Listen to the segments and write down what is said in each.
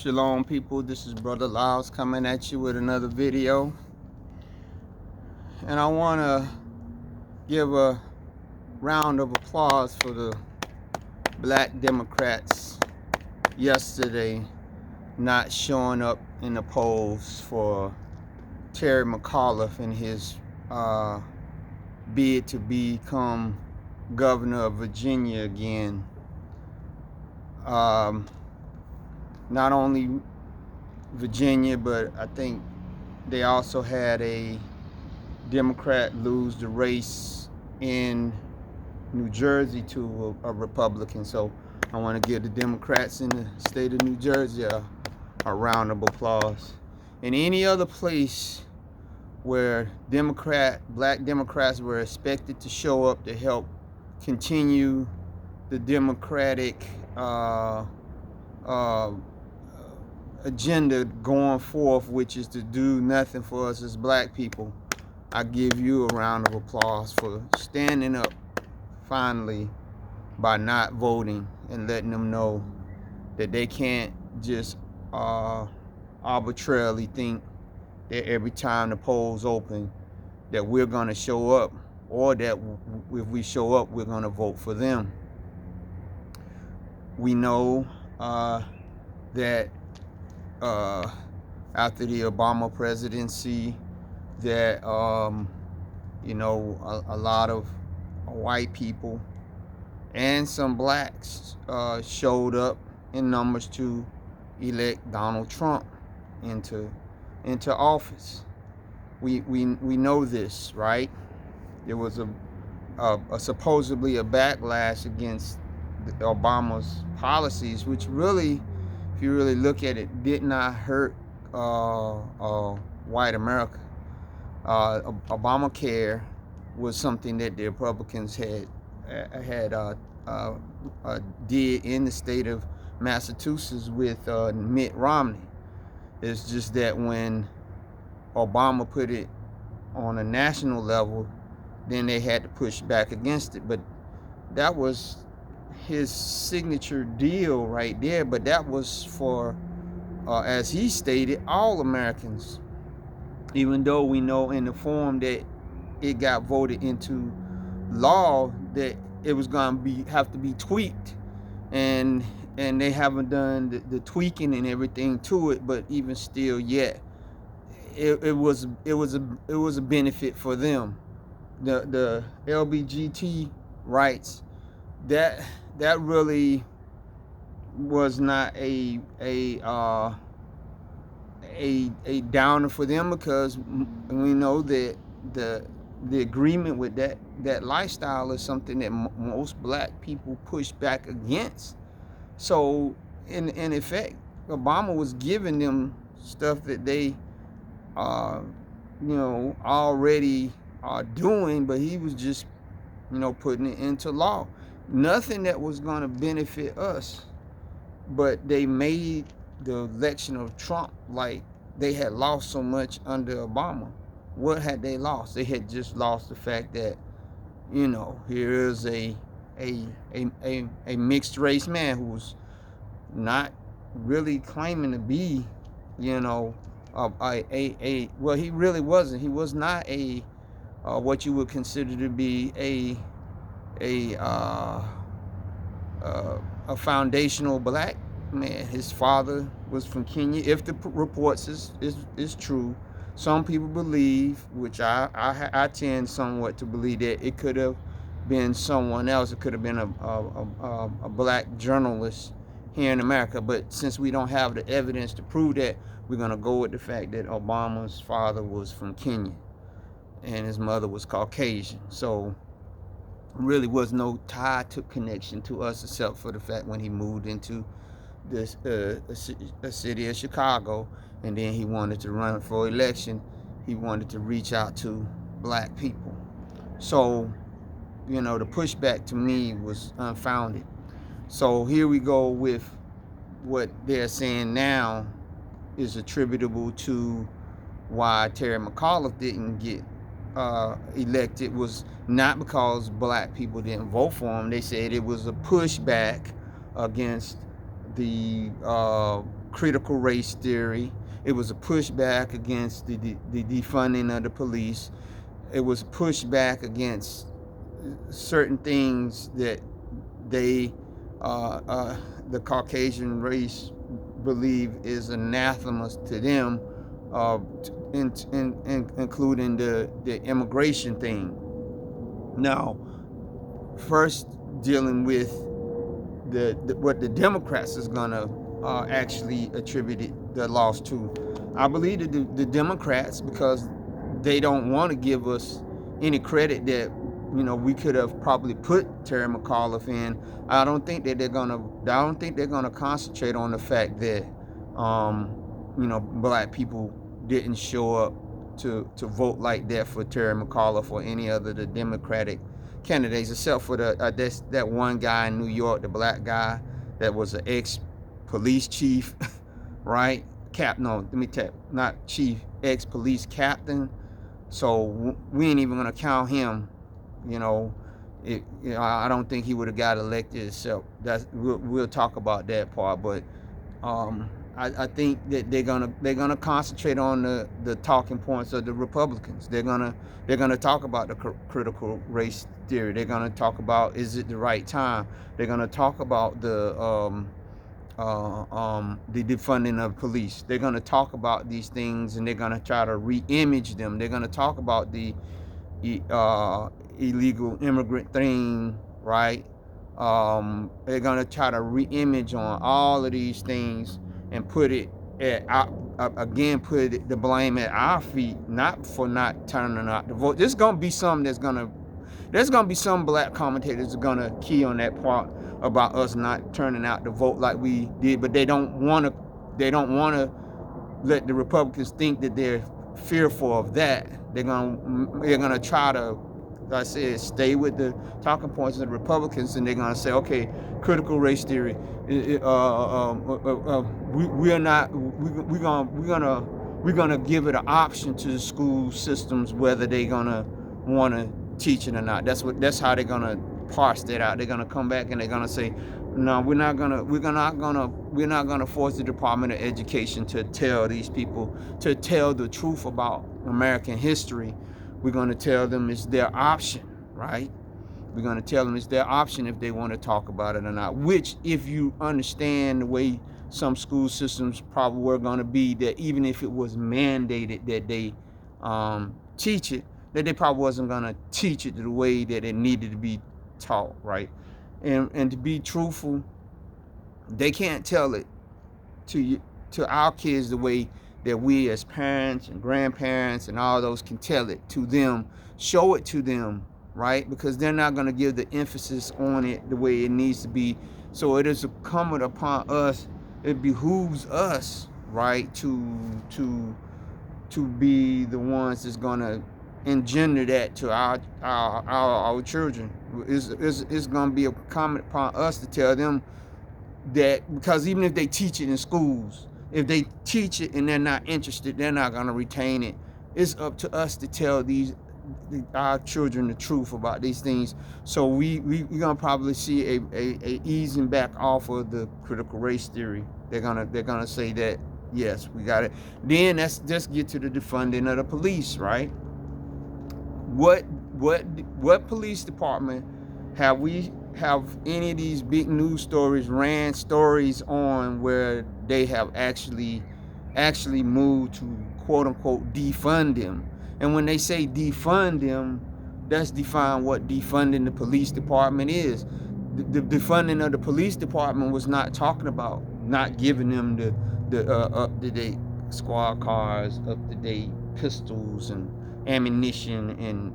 Shalom people, this is Brother Lyles coming at you with another video. And I want to give a round of applause for the black Democrats yesterday not showing up in the polls for Terry McAuliffe in his bid to become governor of Virginia again. Not only Virginia, but I think they also had a Democrat lose the race in New Jersey to a Republican. So I want to give the Democrats in the state of New Jersey a round of applause. In any other place where black Democrats were expected to show up to help continue the Democratic agenda going forth, which is to do nothing for us as black people, I give you a round of applause for standing up finally by not voting and letting them know that they can't just arbitrarily think that every time the polls open that we're going to show up, or that if we show up we're going to vote for them. We know that after the Obama presidency that a lot of white people and some blacks showed up in numbers to elect Donald Trump into office. We know this, right? There was a supposedly a backlash against Obama's policies, which really, if you really look at it, did not hurt white America. Obamacare was something that the Republicans had did in the state of Massachusetts with Mitt Romney. It's just that when Obama put it on a national level, then they had to push back against it. But that was his signature deal right there. But that was for, as he stated, all Americans. Even though we know in the form that it got voted into law that it was going to have to be tweaked, and they haven't done the tweaking and everything to it. But even still, yet it was a benefit for them. The LGBT rights, that really was not a downer for them, because we know that the agreement with that lifestyle is something that most black people push back against. So in effect, Obama was giving them stuff that they already are doing, but he was just putting it into law. Nothing that was going to benefit us, but they made the election of Trump like they had lost so much under Obama. What had they lost? They had just lost the fact that, here is a mixed race man who's not really claiming to be, well, he really wasn't. He was not a what you would consider to be a foundational black man. His father was from Kenya, if the reports is true. Some people believe, which I tend somewhat to believe, that it could have been someone else. It could have been a black journalist here in America. But since we don't have the evidence to prove that, we're going to go with the fact that Obama's father was from Kenya and his mother was Caucasian. So really was no tie to connection to us, except for the fact when he moved into this a city of Chicago, and then he wanted to run for election. He wanted to reach out to black people. So the pushback to me was unfounded. So here we go with what they're saying now is attributable to why Terry McAuliffe didn't get elected, was not because black people didn't vote for him. They said it was a pushback against the critical race theory. It was a pushback against the defunding of the police. It was pushback against certain things that they, the Caucasian race, believe is anathema to them, including the immigration thing. Now, first dealing with what the Democrats is gonna actually attribute the loss to. I believe that the Democrats, because they don't want to give us any credit that we could have probably put Terry McAuliffe in. I don't think they're gonna concentrate on the fact that black people didn't show up to vote like that for Terry McAuliffe or any other the Democratic candidates, except for that one guy in New York, the black guy that was an ex-police chief, right? Not chief, ex-police captain. So we ain't even gonna count him. I don't think he would have got elected. So we'll talk about that part. But I think that they're gonna concentrate on the talking points of the Republicans. They're gonna talk about the critical race theory. They're gonna talk about, is it the right time? They're gonna talk about the defunding of police. They're gonna talk about these things, and they're gonna try to re-image them. They're gonna talk about the illegal immigrant thing, right? They're gonna try to re-image on all of these things and put it put the blame at our feet, not for not turning out the vote. There's gonna be some black commentators that are gonna key on that part about us not turning out the vote like we did, but they don't wanna let the Republicans think that they're fearful of that. They're gonna try to, like I said, stay with the talking points of the Republicans, and they're gonna say, okay, critical race theory. We're gonna give it an option to the school systems whether they're gonna want to teach it or not. That's how they're gonna parse that out. They're gonna come back and they're gonna say, no, we're not gonna force the Department of Education to tell these people to tell the truth about American history. We're gonna tell them it's their option, right? We're gonna tell them it's their option if they want to talk about it or not. Which, if you understand the way some school systems probably were gonna be, that even if it was mandated that they teach it, that they probably wasn't gonna teach it the way that it needed to be taught, right? And to be truthful, they can't tell it to our kids the way that we as parents and grandparents and all those can tell it to them, show it to them, right? Because they're not going to give the emphasis on it the way it needs to be. So it is incumbent upon us, it behooves us, right, to be the ones that's going to engender that to our children. It's going to be incumbent upon us to tell them that, because even if they teach it in schools, if they teach it and they're not interested, they're not going to retain it. It's up to us to tell our children the truth about these things. So we're going to probably see a easing back off of the critical race theory. They're gonna say that, yes, we got it. Then let's just get to the defunding of the police, right? What police department have any of these big news stories ran stories on where they have actually moved to quote unquote defund them? And when they say defund them, that's define what defunding the police department is. The defunding of the police department was not talking about not giving them the up-to-date squad cars, up-to-date pistols and ammunition and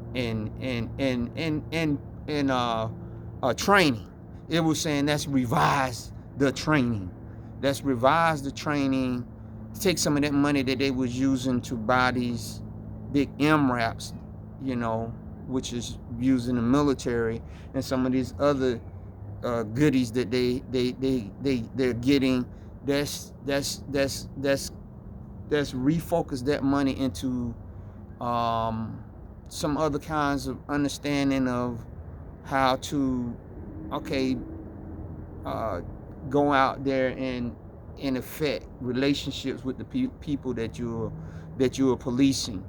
training. It was saying let's revise the training. Let's revise the training. Take some of that money that they was using to buy these big MRAPs, which is used in the military, and some of these other goodies that they're getting. That's refocus that money into some other kinds of understanding of how to go out there and in effect relationships with the people that you're policing,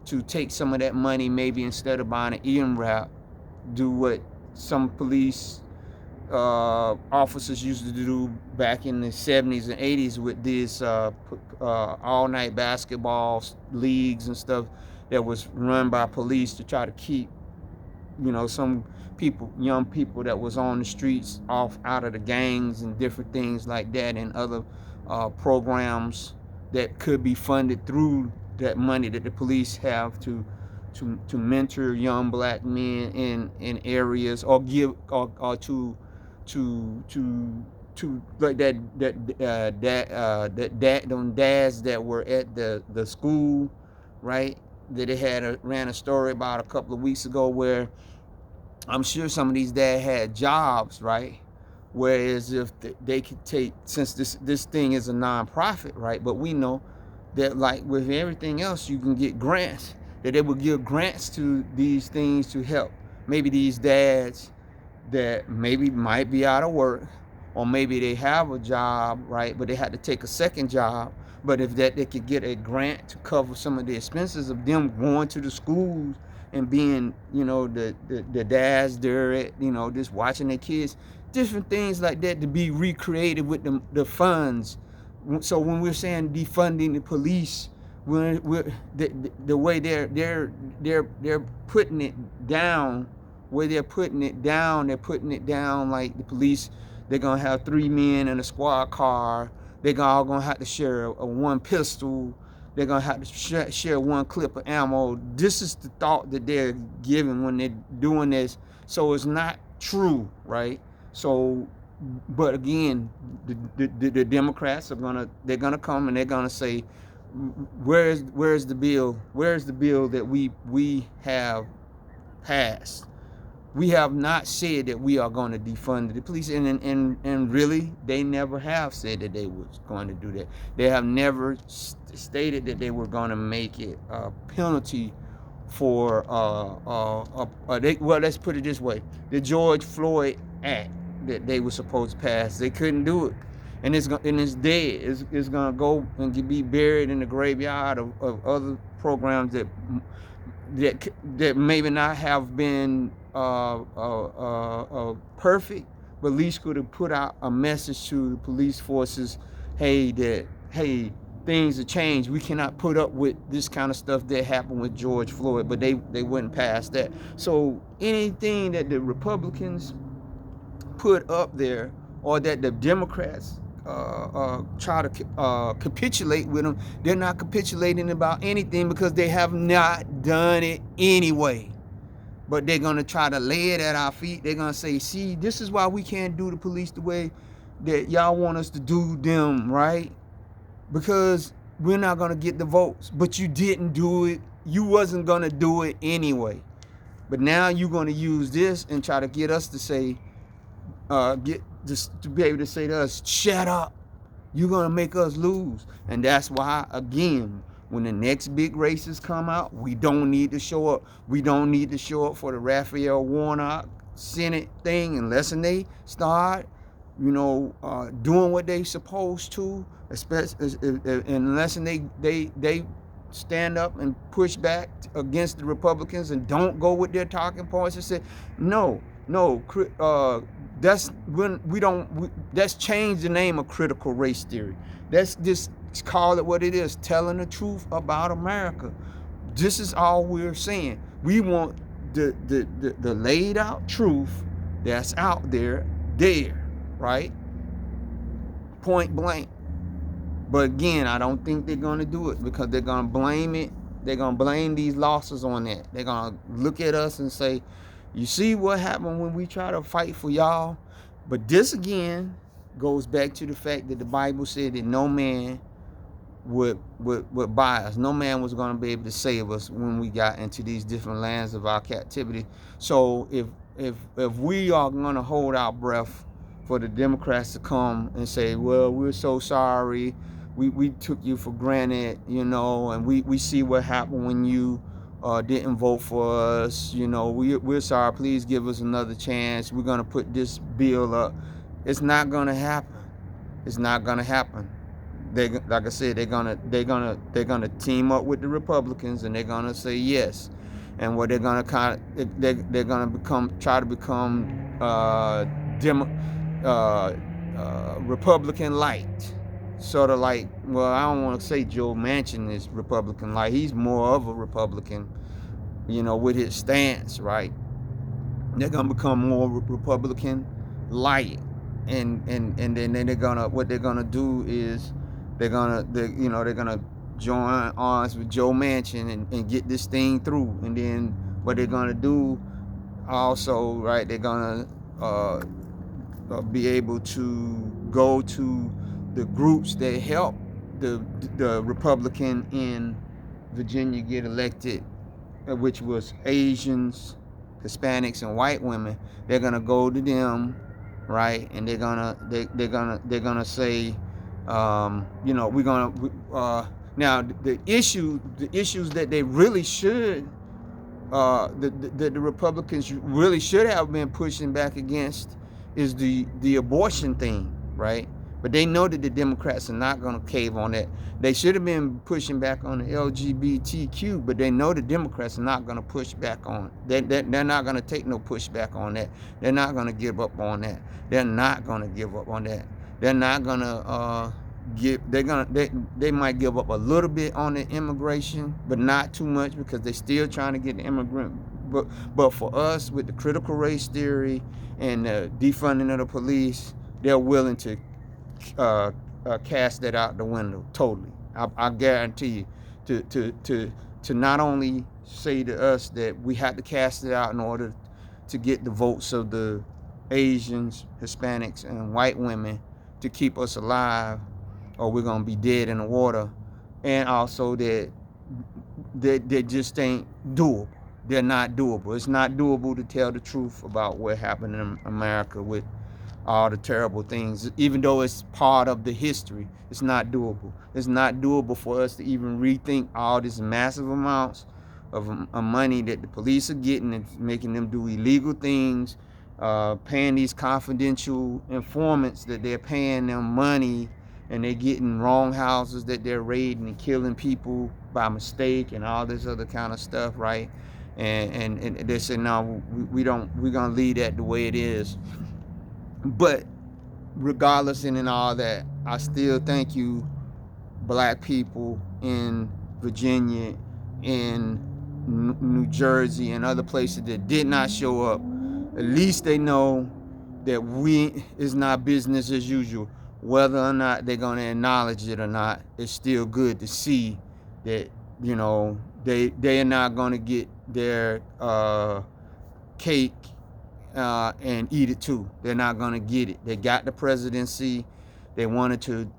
to take some of that money, maybe instead of buying an MRAP, do what some police officers used to do back in the 70s and 80s with these all-night basketball leagues and stuff that was run by police to try to keep, some people, young people that was on the streets off out of the gangs and different things like that, and other programs that could be funded through that money that the police have to mentor young black men in areas, or give or to like them dads that were at the school, right? That they ran a story about a couple of weeks ago, where I'm sure some of these dads had jobs, right? Whereas if they could take, since this thing is a nonprofit, right? But we know that, like with everything else, you can get grants, that they would give grants to these things to help maybe these dads that maybe might be out of work, or maybe they have a job, right, but they had to take a second job. But if that they could get a grant to cover some of the expenses of them going to the schools and being, the dads there at, just watching their kids, different things like that, to be recreated with the funds. So when we're saying defunding the police, we're the way they're putting it down, where they're putting it down like the police, they're gonna have 3 men in a squad car, they're all gonna have to share a one pistol, they're gonna have to share one clip of ammo. This is the thought that they're giving when they're doing this. So it's not true, right? So, but again, the Democrats they're gonna come and they're gonna say, where's the bill? Where's the bill that we have passed? We have not said that we are going to defund the police, and really, they never have said that they was going to do that. They have never stated that they were going to make it a penalty for let's put it this way: the George Floyd Act that they were supposed to pass, they couldn't do it, and it's dead. It's going to go and be buried in the graveyard of other programs that maybe not have been perfect, but at least could have put out a message to the police forces, hey, things have changed. We cannot put up with this kind of stuff that happened with George Floyd, but they wouldn't pass that. So anything that the Republicans put up there, or that the Democrats try to capitulate with them, they're not capitulating about anything, because they have not done it anyway. But they're going to try to lay it at our feet. They're going to say, see, this is why we can't do the police the way that y'all want us to do them, right? Because we're not going to get the votes. But you didn't do it. You wasn't going to do it anyway. But now you're going to use this and try to get us to say, to be able to say to us, shut up. You're going to make us lose. And that's why, again, when the next big races come out, we don't need to show up. We don't need to show up for the Raphael Warnock Senate thing unless they start, doing what they supposed to, especially unless they stand up and push back against the Republicans and don't go with their talking points and say, no, that's when that's changed the name of critical race theory. That's just call it what it is, telling the truth about America. This is all we're saying. We want the laid out truth that's out there, right? Point blank. But again, I don't think they're going to do it, because they're going to blame it. They're going to blame these losses on that. They're going to look at us and say, you see what happened when we try to fight for y'all? But this again goes back to the fact that the Bible said that no man would buy us. No man was going to be able to save us when we got into these different lands of our captivity. So if we are going to hold our breath for the Democrats to come and say, well, we're so sorry, we took you for granted, and we see what happened when you didn't vote for us, we're sorry, please give us another chance, we're going to put this bill up. It's not going to happen. It's not gonna happen. Like I said, they're gonna team up with the Republicans, and they're gonna say yes. And what they're gonna they're gonna try to become Demo, uh, Republican light, sort of like, well, I don't want to say Joe Manchin is Republican light. He's more of a Republican, with his stance, right? They're gonna become more Republican light, and then they're gonna what they're gonna do is they're gonna join arms with Joe Manchin and get this thing through. And then what they're gonna do also, right? They're gonna be able to go to the groups that help the Republican in Virginia get elected, which was Asians, Hispanics, and white women. They're gonna go to them, right? And they're gonna say, we're gonna now the issues that they really should the Republicans really should have been pushing back against is the abortion thing, right? But they know that the Democrats are not going to cave on that. They should have been pushing back on the LGBTQ, but they know the Democrats are not going to push back on it. They're not going to take no pushback on that. They're not going to give up on that. They're not going to give up on that. They're not going to they might give up a little bit on the immigration, but not too much, because they're still trying to get the immigrant. But for us, with the critical race theory and the defunding of the police, they're willing to cast that out the window totally. I guarantee you, to not only say to us that we have to cast it out in order to get the votes of the Asians, Hispanics, and white women to keep us alive, or we're gonna be dead in the water, and also that they just ain't doable. They're not doable. It's not doable to tell the truth about what happened in America with all the terrible things. Even though it's part of the history, it's not doable. It's not doable for us to even rethink all these massive amounts of money that the police are getting and making them do illegal things, paying these confidential informants that they're paying them money, and they're getting wrong houses that they're raiding and killing people by mistake and all this other kind of stuff, right? And they say, no, we're gonna leave that the way it is. But regardless and in all that, I still thank you, black people in Virginia, in New Jersey, and other places that did not show up. At least they know that it's not business as usual. Whether or not they're going to acknowledge it or not, it's still good to see that, they are not going to get their cake and eat it too. They're not going to get it. They got the presidency. They wanted to,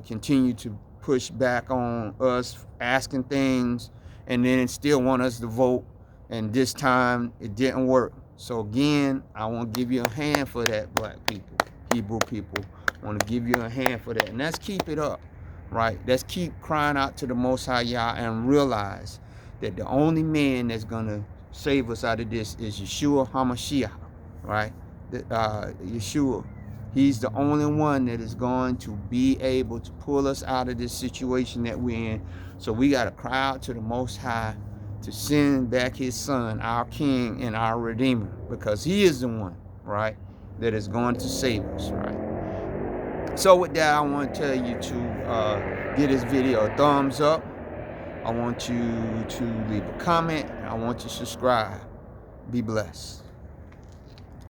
continue to push back on us asking things, and then still want us to vote. And this time it didn't work. So again, I want to give you a hand for that, black people, Hebrew people. I want to give you a hand for that. And let's keep it up, right? Let's keep crying out to the Most High Yah and realize that the only man that's going to save us out of this is Yeshua HaMashiach, right? Yeshua. He's the only one that is going to be able to pull us out of this situation that we're in. So we got to cry out to the Most High to send back his son, our King and our Redeemer, because he is the one, right, that is going to save us, right? So with that, I want to tell you to give this video a thumbs up. I want you to leave a comment. I want you to subscribe. Be blessed.